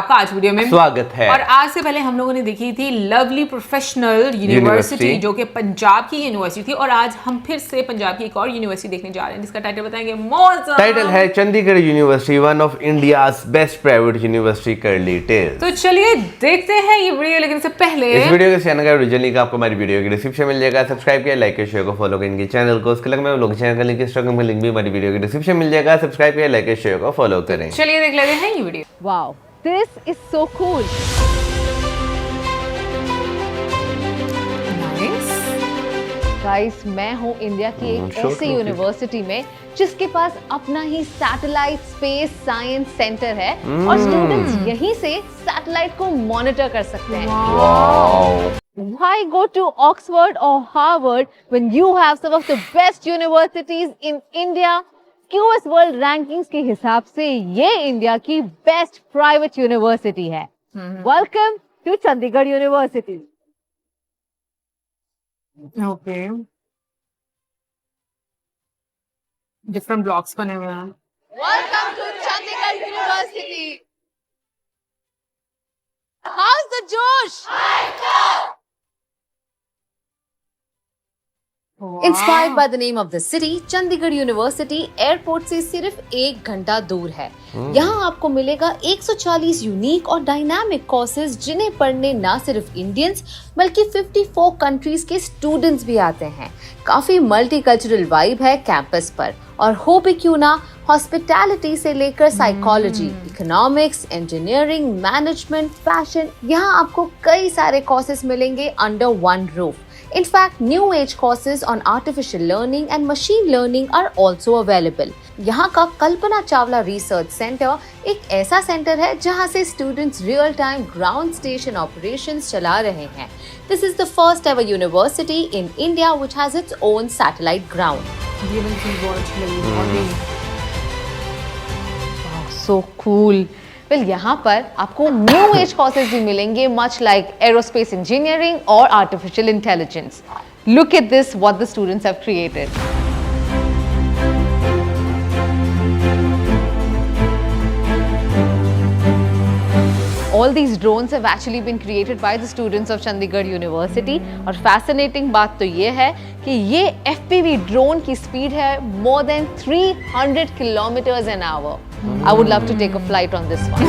आपका आज वीडियो में स्वागत है। और आज से पहले हम लोगों ने देखी थी लवली प्रोफेशनल यूनिवर्सिटी जो कि पंजाब की यूनिवर्सिटी थी, और आज हम फिर से पंजाब की एक और यूनिवर्सिटी देखने जा रहे हैं जिसका टाइटल बताएंगे मौसम। टाइटल है Chandigarh university, one of India's best private university करली टेल्स। तो चलिए देखते हैं ये वीडियो, लेकिन इससे पहले इस वीडियो के चैनल का ओरिजिनल लिंक आपको हमारी वीडियो के डिस्क्रिप्शन में मिल जाएगा। सब्सक्राइब किया, लाइक किया, शेयर को फॉलो करें इनके चैनल को। उसके अलावा लोग चैनल का लिंक, इंस्टाग्राम का लिंक भी हमारी वीडियो के डिस्क्रिप्शन में मिल जाएगा। सब्सक्राइब किया, लाइक किया, शेयर को फॉलो करें। चलिए देख लेते हैं ये video. Wow, this is so cool. Guys, मैं हूँ इंडिया की एक ऐसी यूनिवर्सिटी में जिसके पास अपना ही सैटेलाइट स्पेस साइंस सेंटर है और स्टूडेंट्स यहीं से सैटेलाइट को मॉनिटर कर सकते हैं। Why go to Oxford or Harvard when you have some of the best universities in India? QS world rankings के हिसाब से ये इंडिया की बेस्ट प्राइवेट यूनिवर्सिटी है। Welcome to Chandigarh university. Okay, different blocks बने हुए हैं। Welcome to Chandigarh university. How's the josh? Inspired by the name of the city, Chandigarh university airport से सिर्फ 1 घंटा दूर है। यहाँ आपको मिलेगा 140 यूनिक और डायनामिक कोर्सेज जिन्हें पढ़ने न सिर्फ इंडियंस बल्कि 54 कंट्रीज के स्टूडेंट्स भी आते हैं। काफी मल्टीकल्चरल वाइब है कैंपस पर, और हो भी क्यों ना हॉस्पिटैलिटी से लेकर psychology, economics, engineering, management, fashion, यहाँ आपको कई सारे कोर्सेज मिलेंगे under one roof. In fact, new age courses on artificial learning and machine learning are also available. यहाँ का कल्पना चावला रिसर्च सेंटर एक ऐसा सेंटर है जहाँ से students real time ground station operations चला रहे हैं। This is the first ever university in India which has its own satellite ground. So cool. Well, यहाँ पर आपको न्यू एज कोर्सेज भी मिलेंगे, मच लाइक एरोस्पेस इंजीनियरिंग और artificial intelligence. Look at this, what the students have created. All these drones have actually been created by the students of Chandigarh University. और fascinating बात तो ये है कि ये FPV ड्रोन की स्पीड है more than 300 kilometers an hour. I would love to take a flight on this one.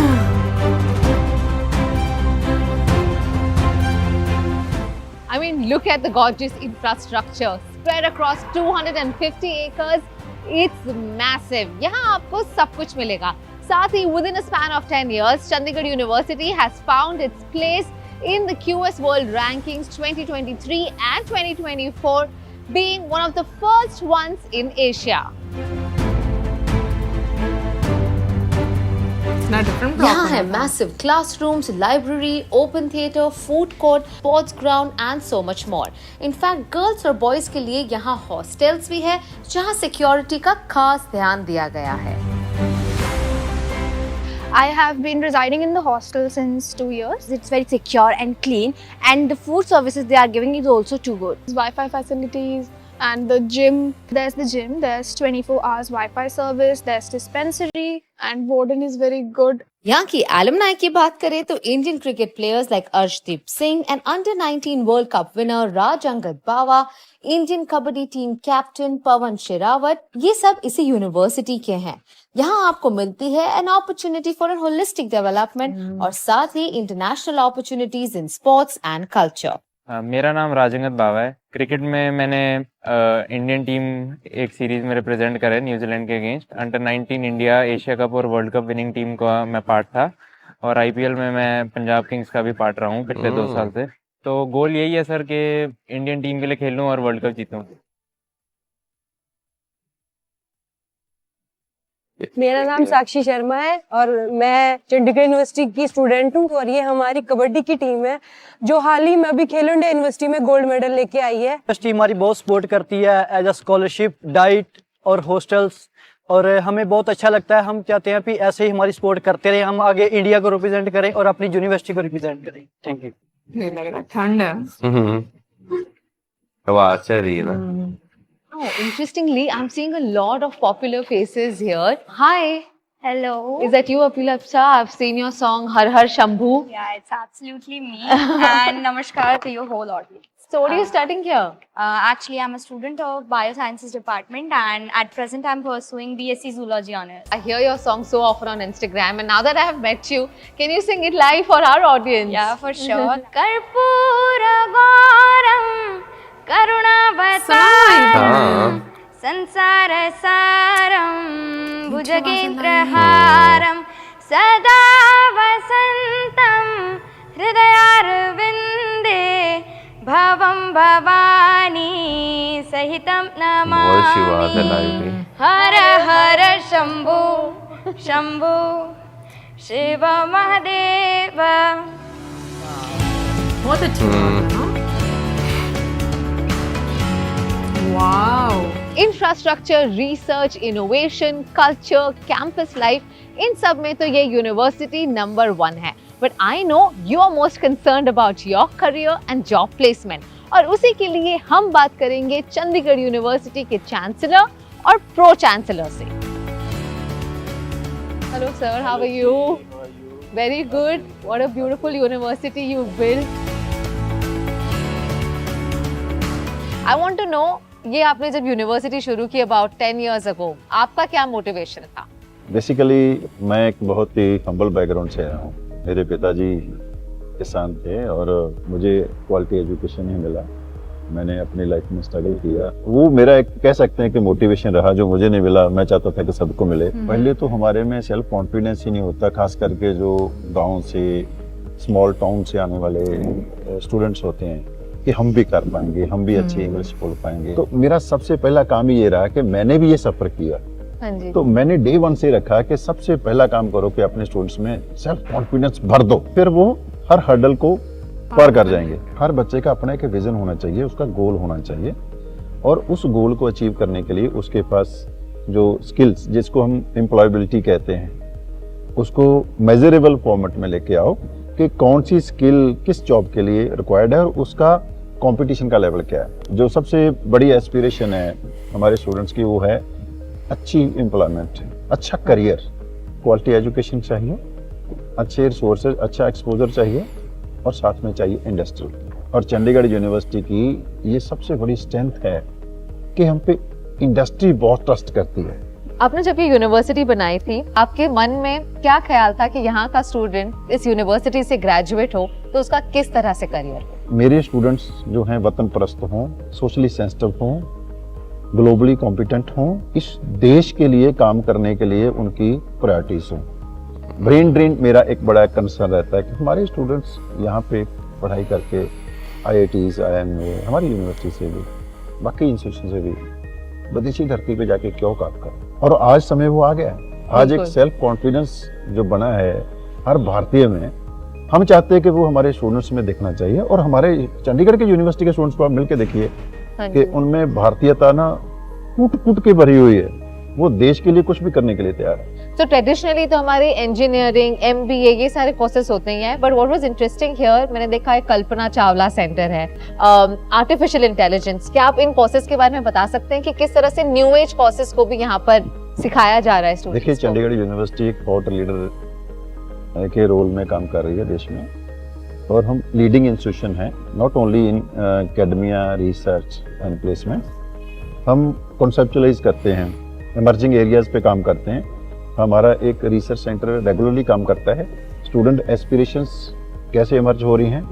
I mean, look at the gorgeous infrastructure spread across 250 acres. It's massive. यहाँ आपको सब कुछ मिलेगा। साथ ही within a span of 10 years, Chandigarh University has found its place in the QS World Rankings 2023 and 2024, being one of the first ones in Asia. यहाँ है massive classrooms, library, open theatre, food court, sports ground and so much more. In fact, girls और boys के लिए यहाँ hostels भी है जहाँ security का खास ध्यान दिया गया है। I have been residing in the hostel since 2 years. It's very secure and clean, and the food services they are giving is also too good. Wi-Fi facilities and the gym. There's the gym. There's 24 hours Wi-Fi service. There's dispensary and warden is very good. यहाँ की alumni की बात करें तो Indian cricket players like Arshdeep Singh and under 19 world cup winner Raj Angad Bawa, Indian kabaddi team captain Pawan Sehrawat, ये सब इसी university के हैं। यहाँ आपको मिलती है an opportunity for an holistic development और साथ ही international opportunities in sports and culture. मेरा नाम राजंगत बावा है। क्रिकेट में मैंने इंडियन टीम एक सीरीज में रिप्रेजेंट करा है न्यूजीलैंड के against. Under 19 India Asia cup और वर्ल्ड कप विनिंग टीम का मैं पार्ट था, और आईपीएल में मैं पंजाब किंग्स का भी पार्ट रहा हूँ पिछले 2 साल से। तो गोल यही है सर कि इंडियन टीम के लिए खेलूँ और वर्ल्ड कप जीतूँ। मेरा नाम साक्षी शर्मा है और मैं चंडीगढ़ यूनिवर्सिटी की स्टूडेंट हूँ, और ये हमारी कबड्डी की टीम है जो हाल ही में अभी खेलो इंडिया यूनिवर्सिटी में गोल्ड मेडल लेके आई है। यूनिवर्सिटी हमारी बहुत सपोर्ट करती है एज अ स्कॉलरशिप, डाइट और हॉस्टल्स, और हमें बहुत अच्छा लगता है। हम चाहते हैं कि ऐसे ही हमारी सपोर्ट करते रहे, हम आगे इंडिया को रिप्रेजेंट करें और अपनी यूनिवर्सिटी को रिप्रेजेंट करें। Thank you. ठंड है। वाह, अच्छा रही है ना। Oh, interestingly, I'm seeing a lot of popular faces here. Hi. Hello. Is that you, Apilapcha? I've seen your song Har Har Shambhu. Yeah, it's absolutely me. And namaskar to your whole audience. So what are you studying here? Actually, I'm a student of Biosciences department, and at present, I'm pursuing BSc Zoology honors. I hear your song so often on Instagram, and now that I have met you, can you sing it live for our audience? Yeah, for sure. Karpura Gauram Karunavataram Sansara Saram Bhujagendraharam Sada Vasantam Hridayarvinde Bhavam Bhavani Sahitam बहुत सी बात है live Namami में। Har Har Shambhu Shambhu Shiva Mahadeva. बहुत अच्छी बात है, हाँ? Wow. Infrastructure, research, innovation, culture, campus life, इन सब में तो ये यूनिवर्सिटी नंबर 1 है. But I know you are most concerned about your career and job placement, और उसी के लिए हम बात करेंगे चंडीगढ़ यूनिवर्सिटी के चांसलर और प्रो चांसलर से. Hello sir, how are you? Very good. What a beautiful university you built. I want to know, ये आपने जब यूनिवर्सिटी शुरू की अबाउट 10 years ago, आपका क्या मोटिवेशन था? बेसिकली मैं एक बहुत ही हम्बल बैकग्राउंड से आया हूँ. मेरे पिताजी किसान थे और मुझे क्वालिटी एजुकेशन ही मिला. मैंने अपनी लाइफ में स्ट्रगल किया. वो मेरा एक कह सकते हैं कि मोटिवेशन रहा, जो मुझे नहीं मिला मैं चाहता था कि सबको मिले. पहले तो हमारे में सेल्फ कॉन्फिडेंस ही नहीं होता, खास करके जो गाँव से, स्मॉल टाउन से आने वाले स्टूडेंट्स होते हैं कि हम भी कर पाएंगे, हम भी अच्छी इंग्लिश बोल पाएंगे. तो मेरा सबसे पहला काम ही ये रहा कि मैंने भी ये सफर किया. हाँ जी. तो मैंने डे 1 से रखा कि सबसे पहला काम करो कि अपने स्टूडेंट्स में सेल्फ कॉन्फिडेंस भर दो, फिर वो हर हर्डल को पार कर जाएंगे. हर बच्चे का अपना एक विजन होना चाहिए, उसका गोल होना चाहिए, और उस गोल को अचीव करने के लिए उसके पास जो स्किल्स, जिसको हम एम्प्लॉयबिलिटी कहते हैं, उसको मेजरेबल फॉर्मेट में लेके आओ कि कौन सी स्किल किस जॉब के लिए रिक्वायर्ड है और उसका कंपटीशन का लेवल क्या है. जो सबसे बड़ी एस्पिरेशन है हमारे स्टूडेंट्स की वो है अच्छी एम्प्लॉयमेंट, अच्छा करियर, क्वालिटी एजुकेशन चाहिए, अच्छे रिसोर्सेज, अच्छा एक्सपोजर चाहिए, और साथ में चाहिए इंडस्ट्री. और चंडीगढ़ यूनिवर्सिटी की ये सबसे बड़ी स्ट्रेंथ है कि हम पे इंडस्ट्री बहुत ट्रस्ट करती है. आपने जब ये यूनिवर्सिटी बनाई थी, आपके मन में क्या ख्याल था कि यहाँ का स्टूडेंट इस यूनिवर्सिटी से ग्रेजुएट हो तो उसका किस तरह से करियर? मेरे स्टूडेंट्स जो हैं वतन परस्त हों, सोशली सेंसिटिव हों, ग्लोबली कॉम्पिटेंट हों, इस देश के लिए काम करने के लिए उनकी प्रायोरिटीज हों. ब्रेन ड्रेन मेरा एक बड़ा कंसर्न रहता है कि हमारे स्टूडेंट्स यहाँ पे पढ़ाई करके IITs, IIM, हमारी यूनिवर्सिटी से भी, बाकी इंस्टीट्यूशन से भी विदेशी धरती पे जाके क्यों काम करें. और आज समय वो आ गया है. आज एक सेल्फ कॉन्फिडेंस जो बना है हर भारतीय में, हम चाहते हैं कि वो हमारे स्टूडेंट्स में दिखना चाहिए. और हमारे चंडीगढ़ के यूनिवर्सिटी के स्टूडेंट्स को आप मिलकर देखिए कि उनमें भारतीयता ना कूट कूट के भरी हुई है. वो देश के लिए कुछ भी करने के लिए तैयार है. तो ट्रेडिशनली तो हमारे इंजीनियरिंग, MBA ये सारे कोर्सेज होते ही हैं, but what was interesting here, मैंने देखा है कल्पना चावला सेंटर है, आर्टिफिशियल इंटेलिजेंस. क्या आप इन कोर्सेज के बारे में बता सकते हैं कि किस तरह से न्यू एज कोर्सेज को भी यहाँ पर सिखाया जा रहा है स्टूडेंट्स को? देखिए, चंडीगढ़ यूनिवर्सिटी एक थॉट लीडर के रोल में काम कर रही है देश में, और हम लीडिंग इंस्टीट्यूशन है not only in academia, research and placement. हम कॉन्सेप्चुअलाइज करते हैं, इमर्जिंग एरियाज पे काम करते हैं. हमारा एक रिसर्च सेंटर रेगुलरली काम करता है. स्टूडेंट एस्पिरेशंस कैसे इमर्ज हो रही हैं,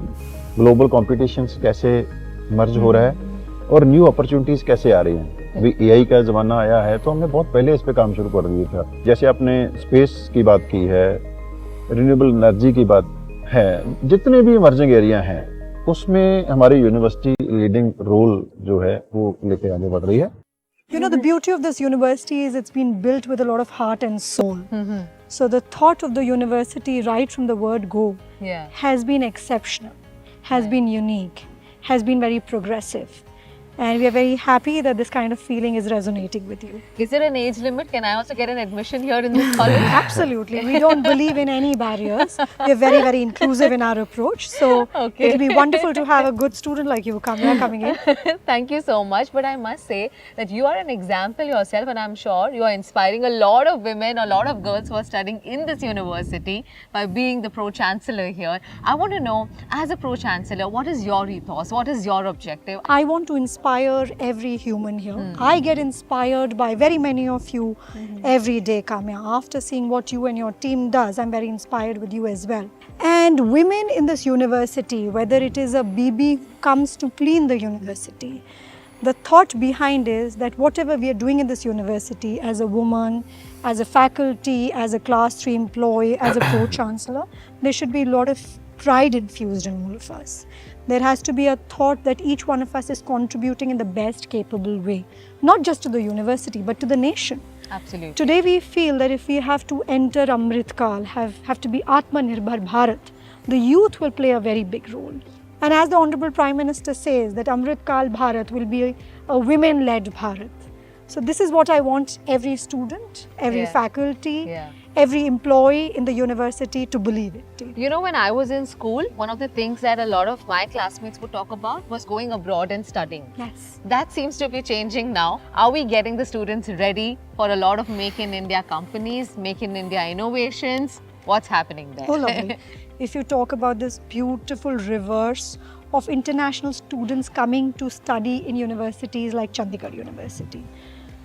ग्लोबल कॉम्पिटिशन्स कैसे इमर्ज हो रहा है, और न्यू अपॉर्चुनिटीज कैसे आ रही हैं. अभी AI का ज़माना आया है तो हमने बहुत पहले इस पे काम शुरू कर दिया था. जैसे आपने स्पेस की बात की है, रिन्यूएबल एनर्जी की बात है, जितने भी इमर्जिंग एरिया हैं उसमें हमारी यूनिवर्सिटी लीडिंग रोल जो है वो लेके आगे बढ़ रही है. You know, the beauty of this university is it's been built with a lot of heart and soul. So the thought of the university right from the word go has been exceptional, has been unique, has been very progressive. And we are very happy that this kind of feeling is resonating with you. Is there an age limit? Can I also get an admission here in this college? Absolutely. We don't believe in any barriers. We're very, very inclusive in our approach. So Okay. it'll be wonderful to have a good student like you coming in. Thank you so much. But I must say that you are an example yourself, and I'm sure you are inspiring a lot of women, a lot of girls who are studying in this university by being the Pro-Chancellor here. I want to know, as a Pro-Chancellor, what is your ethos? What is your objective? I want to inspire every human here. I get inspired by very many of you every day, Kamya. After seeing what you and your team does, I'm very inspired with you as well. And women in this university, whether it is a BB who comes to clean the university, the thought behind is that whatever we are doing in this university as a woman, as a faculty, as a class 3 employee, as a pro-chancellor, there should be a lot of pride infused in all of us. There has to be a thought that each one of us is contributing in the best capable way, not just to the university, but to the nation. Absolutely. Today we feel that if we have to enter Amrit Kal, have to be Atmanirbhar Bharat, the youth will play a very big role. And as the Honorable Prime Minister says, that Amrit Kal Bharat will be a women-led Bharat. So this is what I want every student, every faculty, every employee in the university to believe it. You know, when I was in school, one of the things that a lot of my classmates would talk about was going abroad and studying. Yes. That seems to be changing now. Are we getting the students ready for a lot of Make in India companies, Make in India innovations? What's happening there? Oh, lovely. If you talk about this beautiful reverse of international students coming to study in universities like Chandigarh University.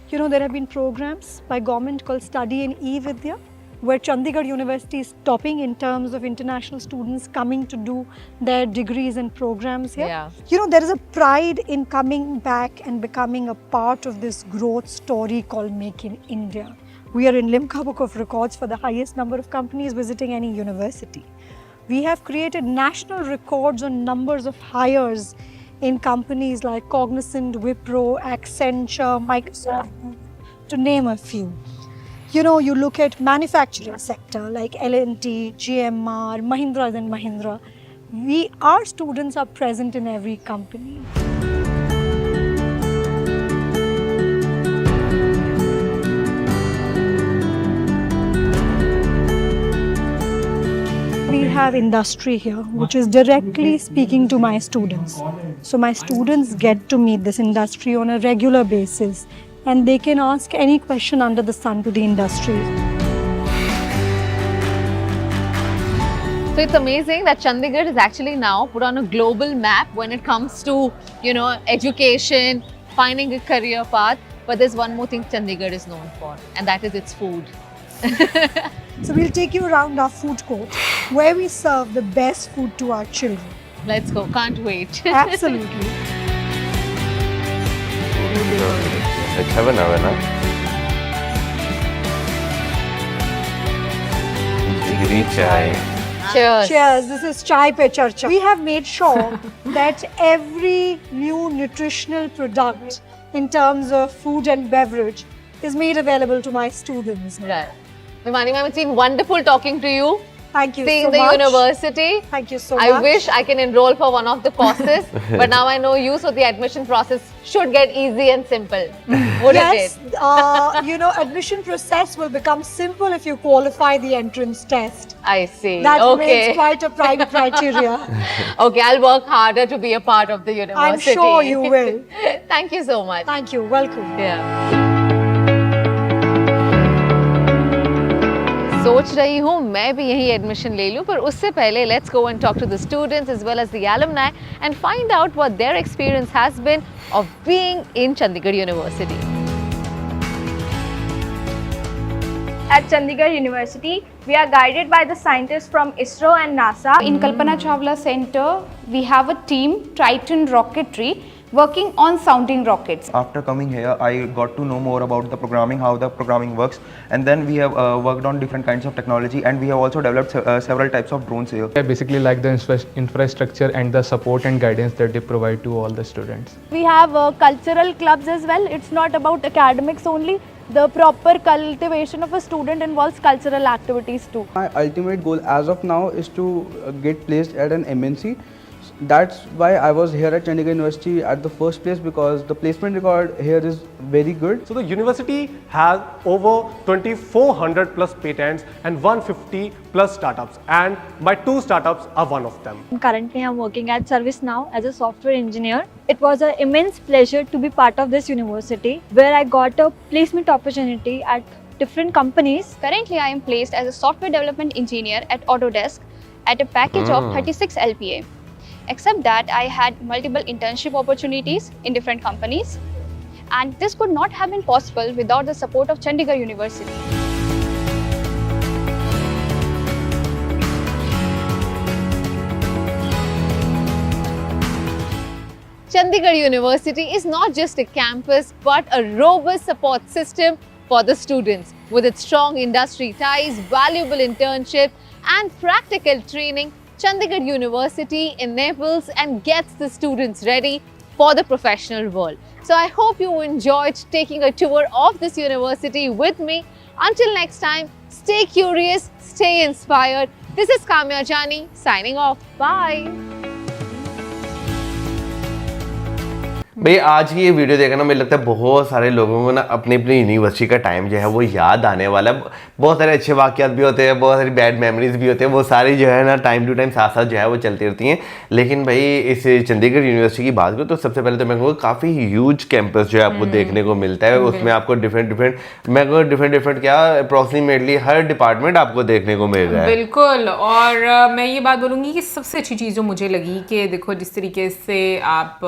You know, there have been programs by government called Study in E-Vidya, where Chandigarh University is topping in terms of international students coming to do their degrees and programs here. Yeah. You know, there is a pride in coming back and becoming a part of this growth story called Make in India. We are in Limca Book of Records for the highest number of companies visiting any university. We have created national records on numbers of hires in companies like Cognizant, Wipro, Accenture, Microsoft, to name a few. You know, you look at manufacturing sector like L&T, GMR, Mahindra and Mahindra. Our students are present in every company. We have industry here, which is directly speaking to my students. So my students get to meet this industry on a regular basis, and they can ask any question under the sun to the industry. So it's amazing that Chandigarh is actually now put on a global map when it comes to, you know, education, finding a career path. But there's one more thing Chandigarh is known for, and that is its food. So we'll take you around our food court, where we serve the best food to our children. Let's go, can't wait. Absolutely. अच्छा बना हुआ ना degree चाय Cheers. Cheers. This is Chai Pe Charcha. We have made sure that every new nutritional product in terms of food and beverage is made available to my students. Right. Vimani ma'am, it's been wonderful talking to you. Thank you Seeing so the much. university. Thank you so I much. wish I can enroll for one of the courses, but now I know you, so the admission process should get easy and simple. Would Yes, it? you know, admission process will become simple if you qualify the entrance test. I see. That Okay. remains quite a prime criteria. Okay, I'll work harder to be a part of the university. I'm sure you will. Thank you so much. Thank you. Welcome. Yeah. सोच रही हूँ मैं भी यही admission ले लूँ, पर उससे पहले let's go and talk to the students as well as the alumni and find out what their experience has been of being in Chandigarh University. At Chandigarh University, we are guided by the scientists from ISRO and NASA. In Kalpana Chawla Center, we have a team, Triton Rocketry, working on sounding rockets. After coming here, I got to know more about the programming, how the programming works, and then we have worked on different kinds of technology, and we have also developed several types of drones here. I basically like the infrastructure and the support and guidance that they provide to all the students. We have cultural clubs as well. It's not about academics only. The proper cultivation of a student involves cultural activities too. My ultimate goal as of now is to get placed at an MNC that's why I was here at Chandigarh University at the first place, because the placement record here is very good. So the university has over 2400 plus patents and 150 plus startups, and my 2 startups are one of them. Currently, I'm working at ServiceNow as a software engineer. It was an immense pleasure to be part of this university, where I got a placement opportunity at different companies. Currently, I am placed as a software development engineer at Autodesk at a package of 36 LPA. Except that I had multiple internship opportunities in different companies, and this could not have been possible without the support of Chandigarh University. Chandigarh University is not just a campus but a robust support system for the students. With its strong industry ties, valuable internship and practical training, Chandigarh University enables and gets the students ready for the professional world. So I hope you enjoyed taking a tour of this university with me. Until next time, stay curious, stay inspired. This is Kamya Jani signing off. Bye. भाई आज की ये video देखना मुझे लगता है बहुत सारे लोगों को ना अपनी अपनी यूनिवर्सिटी का टाइम जो है वो याद आने वाला है। बहुत सारे अच्छे वाक़यात भी होते हैं, बहुत सारी बैड मेमोरीज भी होते हैं, वो सारी जो है ना टाइम टू टाइम साथ साथ जो है वो चलती रहती हैं। लेकिन भाई इस चंडीगढ़ यूनिवर्सिटी की बात करूँ तो सबसे पहले तो मैं कहूँगा काफ़ी ह्यूज कैंपस जो है आपको देखने को मिलता है। उसमें आपको डिफरेंट क्या अप्रॉक्सीमेटली हर डिपार्टमेंट आपको देखने को मिल रहा है। बिल्कुल। और मैं ये बात बोलूँगी कि सबसे अच्छी चीज़ जो मुझे लगी कि देखो जिस तरीके से आप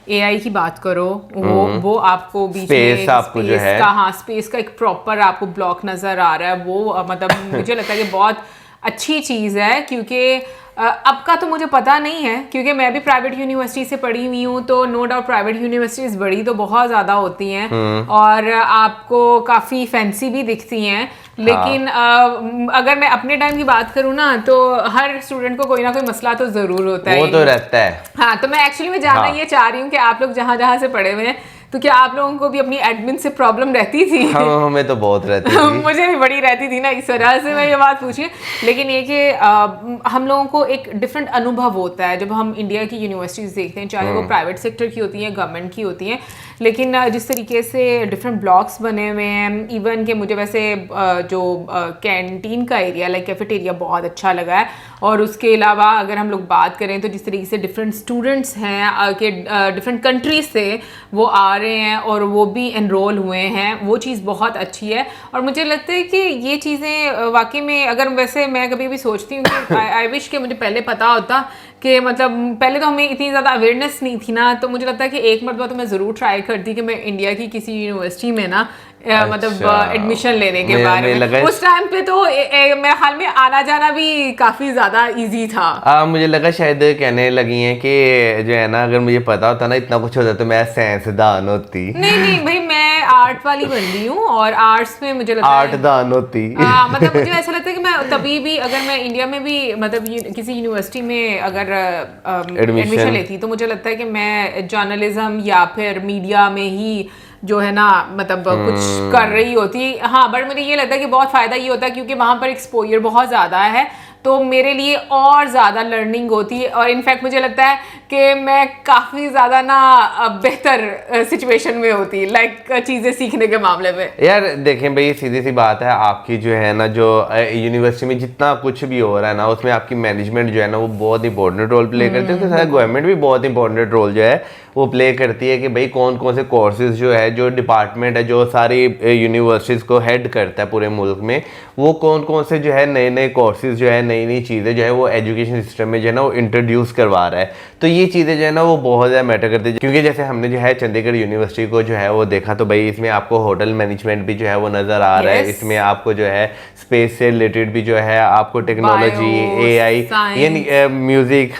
AI की बात करो, वो आपको बीच में आपको जो है स्पेस का एक प्रॉपर आपको ब्लॉक नजर आ रहा है। वो मतलब मुझे लगता है कि बहुत अच्छी चीज़ है, क्योंकि अब का तो मुझे पता नहीं है क्योंकि मैं भी प्राइवेट यूनिवर्सिटी से पढ़ी हुई हूँ, तो नो डाउट प्राइवेट यूनिवर्सिटीज़ बड़ी तो बहुत ज़्यादा होती हैं और आपको काफ़ी फैंसी भी दिखती हैं। लेकिन अगर मैं अपने टाइम की बात करूँ ना तो हर स्टूडेंट को कोई ना कोई मसला तो ज़रूर होता है। वो तो रहता है। हाँ, तो मैं एक्चुअली में जानना ये चाह रही हूँ कि आप लोग जहाँ से पढ़े हुए हैं तो क्या आप लोगों को भी अपनी एडमिन से प्रॉब्लम रहती थी? हमें तो बहुत रहती थी। मुझे भी बड़ी रहती थी ना, इस वजह से मैं ये बात पूछी। लेकिन ये कि हम लोगों को एक डिफरेंट अनुभव होता है जब हम इंडिया की यूनिवर्सिटीज़ देखते हैं, चाहे वो प्राइवेट सेक्टर की होती हैं, गवर्नमेंट की होती हैं। लेकिन जिस तरीके से डिफरेंट ब्लॉक्स बने हुए हैं, इवन कि मुझे वैसे जो कैंटीन का एरिया लाइक कैफेटेरिया बहुत अच्छा लगा है। और उसके अलावा अगर हम लोग बात करें तो जिस तरीके से डिफरेंट स्टूडेंट्स हैं कि डिफरेंट कंट्रीज से वो आ रहे हैं और वो भी एनरोल हुए हैं, वो चीज़ बहुत अच्छी है। और मुझे लगता है कि ये चीज़ें वाकई में, अगर वैसे मैं कभी भी सोचती हूँ कि आई विश कि मुझे पहले पता होता कि मतलब पहले तो हमें इतनी ज़्यादा अवेयरनेस नहीं थी ना, तो मुझे लगता है कि एक मरतबा तो मैं ज़रूर ट्राई करती कि मैं इंडिया की किसी यूनिवर्सिटी में ना मतलब एडमिशन लेने के बारे में। उस टाइम पे तो मेरे ख्याल में आना जाना भी काफ़ी ज़्यादा इजी था। मुझे लगा शायद कहने लगी हैं कि जो है ना अगर मुझे पता होता ना इतना कुछ होता तो मैं साइंसदान होती। नहीं भाई, मैं आर्ट वाली बन रही हूँ और आर्ट्स में मुझे लगता है आर्ट दान होती। मतलब मुझे ऐसा लगता है कि मैं तभी भी अगर मैं इंडिया में भी मतलब किसी यूनिवर्सिटी में अगर एडमिशन लेती तो मुझे लगता है कि मैं जर्नलिज्म या फिर मीडिया में ही जो है ना मतलब कुछ कर रही होती। हाँ, बट मुझे ये लगता है कि बहुत फ़ायदा ये होता है क्योंकि वहाँ पर एक्सपोजर बहुत ज़्यादा है, तो मेरे लिए और ज़्यादा लर्निंग होती है। और इनफैक्ट मुझे लगता है कि मैं काफ़ी ज़्यादा ना बेहतर सिचुएशन में होती लाइक चीज़ें सीखने के मामले में। यार देखें भाई, सीधी सी बात है, आपकी जो है ना जो यूनिवर्सिटी में जितना कुछ भी हो रहा है ना उसमें आपकी मैनेजमेंट जो है ना वो बहुत इंपॉर्टेंट रोल प्ले करती है। उसके साथ गवर्नमेंट भी बहुत इंपॉर्टेंट रोल जो है वो प्ले करती है कि भाई कौन कौन से कोर्सेज जो है, जो डिपार्टमेंट है जो सारी यूनिवर्सिटीज़ को हेड करता है पूरे मुल्क में, वो कौन कौन से जो है नए नए कोर्सेज जो है नई नई चीज़ें जो है वो एजुकेशन सिस्टम में जो है ना वो इंट्रोड्यूस करवा रहा है। तो ये चीज़ें जो है ना वो बहुत ज़्यादा मैटर करती है। क्योंकि जैसे हमने जो है चंडीगढ़ यूनिवर्सिटी को जो है वो देखा तो भाई इसमें आपको होटल मैनेजमेंट भी जो है वो नज़र आ रहा है। इसमें आपको जो है स्पेस से रिलेटेड भी जो है आपको टेक्नोलॉजी, AI, यानी म्यूज़िक,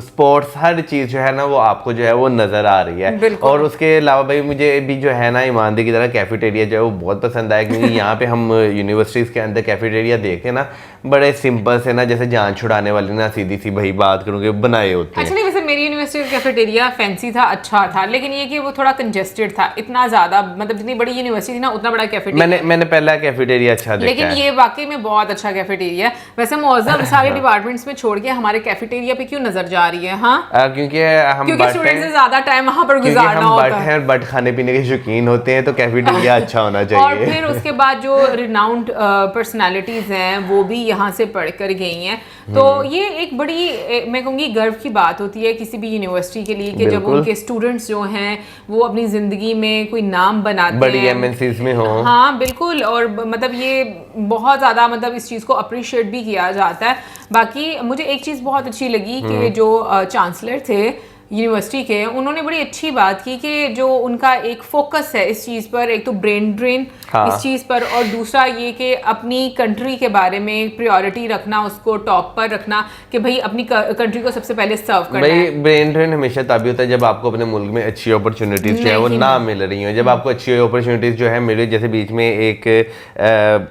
स्पोर्ट्स, हर चीज़ जो है ना वो आपको जो है वो नज़र आ रही है। और उसके अलावा भाई मुझे भी जो है ना ईमानदारी की तरह कैफेटेरिया जो है वो बहुत पसंद आया, क्योंकि यहाँ पे हम यूनिवर्सिटीज़ के अंदर कैफेटेरिया देखें ना बड़े सिंपल से ना, जैसे जान छुड़ाने वाले ना, सीधी सी भाई बात करूँगी, बनाए होते हैं। एक्चुअली वैसे मेरी यूनिवर्सिटी का कैफेटेरिया फैंसी था, अच्छा था, लेकिन ये कि वो थोड़ा कंजेस्टेड था, इतना ज़्यादा, मतलब जितनी बड़ी यूनिवर्सिटी थी ना उतना बड़ा कैफेटेरिया। मैंने पहला कैफेटेरिया अच्छा देखा लेकिन है। ये वाकई में बहुत अच्छा कैफेटेरिया है। वैसे मौजूद सारे डिपार्टमेंट्स में छोड़ के हमारे कैफेटेरिया पे क्यों नजर जा रही है? हाँ, क्योंकि स्टूडेंट्स से ज्यादा टाइम वहाँ पर गुजारना होता है, बट खाने पीने के शौकीन होते हैं, तो कैफेटेरिया अच्छा होना चाहिए। और फिर उसके बाद जो रिनाउंड पर्सनालिटीज हैं वो भी यहाँ से पढ़कर गई हैं, तो ये एक बड़ी मैं कहूँगी गर्व की बात होती है किसी भी यूनिवर्सिटी के लिए कि जब उनके स्टूडेंट्स जो हैं वो अपनी ज़िंदगी में कोई नाम बनाते हैं, बड़ी MNCs में हो। हाँ बिल्कुल, और मतलब ये बहुत ज़्यादा मतलब इस चीज़ को अप्रिशिएट भी किया जाता है। बाकी मुझे एक चीज़ बहुत अच्छी लगी कि जो चांसलर थे यूनिवर्सिटी के, उन्होंने बड़ी अच्छी बात की कि जो उनका एक फोकस है इस चीज़ पर, एक तो ब्रेन ड्रेन इस चीज़ पर, और दूसरा ये कि अपनी कंट्री के बारे में प्रायोरिटी रखना, उसको टॉप पर रखना कि भाई अपनी कंट्री को सबसे पहले सर्व करना है। ब्रेन ड्रेन हमेशा तभी होता है जब आपको अपने मुल्क में अच्छी अपॉर्चुनिटीज जो है वो ना मिल रही हो। जब आपको अच्छी अपॉर्चुनिटीज जो है मिली, जैसे बीच में एक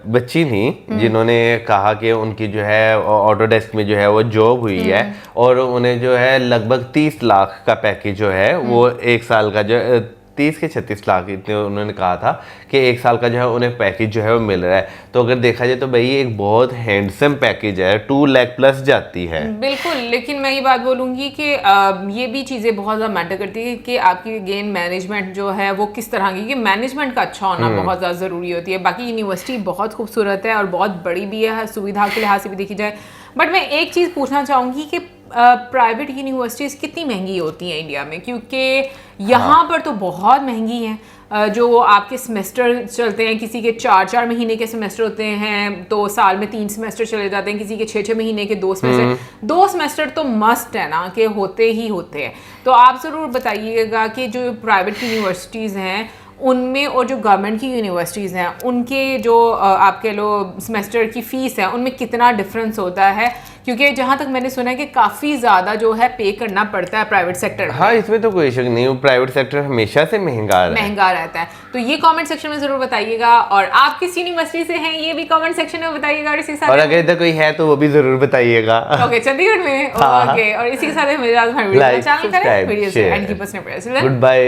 बच्ची थी जिन्होंने कहा कि उनकी जो है ऑटोडेस्क में जो है वो जॉब हुई है, और उन्हें जो है लगभग 30 लाख का पैकेज जो है वो एक साल का जो 30 के 36 लाख इतने उन्होंने कहा था कि एक साल का जो है उन्हें पैकेज जो है वो मिल रहा है। तो अगर देखा जाए तो भाई एक बहुत हैंडसम पैकेज है, 2 लाख प्लस जाती है। बिल्कुल, लेकिन मैं ये बात बोलूँगी कि ये भी चीज़ें बहुत ज़्यादा मैटर करती है कि आपकी गेन मैनेजमेंट जो है वो किस तरह की, कि मैनेजमेंट का अच्छा होना बहुत ज़्यादा ज़रूरी होती है। बाकी यूनिवर्सिटी बहुत खूबसूरत है और बहुत बड़ी भी है, सुविधा के लिहाज से भी देखी जाए। बट मैं एक चीज़ पूछना चाहूँगी कि प्राइवेट यूनिवर्सिटीज़ कितनी महंगी होती हैं इंडिया में, क्योंकि यहाँ पर तो बहुत महंगी हैं। जो आपके सेमेस्टर चलते हैं, किसी के 4-4 महीने के सेमेस्टर होते हैं, तो साल में 3 सेमेस्टर चले जाते हैं, किसी के 6-6 महीने के 2 सेमेस्टर। 2 सेमेस्टर तो मस्ट है ना, कि होते ही होते हैं। तो आप ज़रूर बताइएगा कि जो प्राइवेट यूनिवर्सिटीज़ हैं उनमें और जो गवर्नमेंट की यूनिवर्सिटीज़ हैं उनके जो आप कह लो सेमेस्टर की फ़ीस है उनमें कितना डिफरेंस होता है, क्योंकि जहाँ तक मैंने सुना है कि काफ़ी ज़्यादा जो है पे करना पड़ता है प्राइवेट सेक्टर में। हाँ, इसमें तो कोई शक नहीं, प्राइवेट सेक्टर हमेशा से महंगा रहता है। तो ये कमेंट सेक्शन में ज़रूर बताइएगा, और आप किस यूनिवर्सिटी से हैं ये भी कमेंट सेक्शन में बताइएगा। और इसी साथ, और अगर इधर कोई है तो वो भी ज़रूर बताइएगा। ओके, चंडीगढ़ में। ओके, और इसी के साथ मेरे चैनल करें, वीडियो से and keep us updated. Good bye.